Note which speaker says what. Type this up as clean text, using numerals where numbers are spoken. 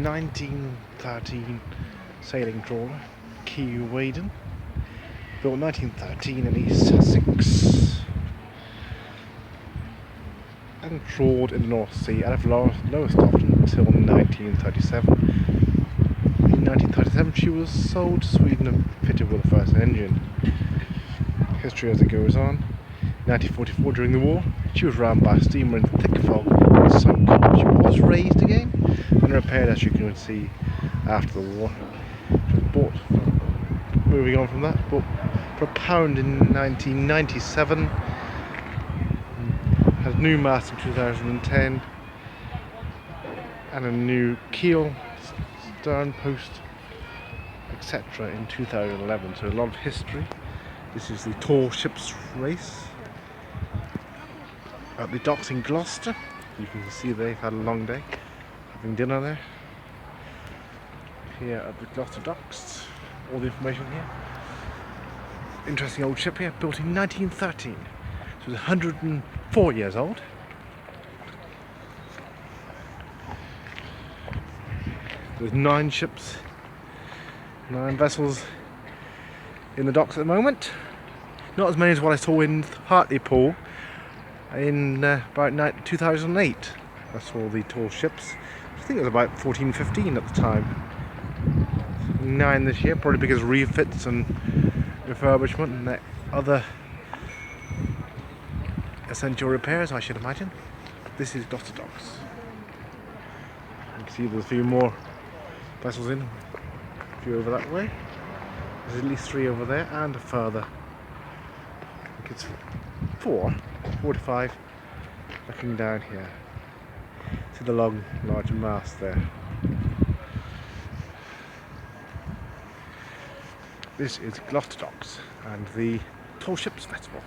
Speaker 1: 1913 sailing trawler, Keewaydin, built 1913 in East Sussex and trawled in the North Sea out of Lowestoft until 1937. In 1937 she was sold to Sweden and fitted with the first engine. History as it goes on. 1944, during the war, she was rammed by a steamer in thick fog and sunk. She was raised again and repaired, as you can see, after the war. She was bought, moving on from that, bought for £1 in 1997. Has new mast in 2010 and a new keel, stern post, etc. in 2011. So a lot of history. This is the tall ships race at the docks in Gloucester. You can see they've had a long day, having dinner there. Here at the Gloucester Docks, all the information here. Interesting old ship here, built in 1913. So it's 104 years old. There's 9 ships, 9 vessels in the docks at the moment. Not as many as what I saw in Hartlepool in about 2008. I saw the tall ships. I think it was about 14, 15 at the time. 9 this year, probably because of refits and refurbishment and other essential repairs, I should imagine. This is Gloucester Docks. You can see there's a few more vessels in, a few over that way. There's at least 3 over there and a further. I think it's 4 to 5 looking down here. See the long, large mast there. This is Gloucester Docks and the Tall Ships Festival.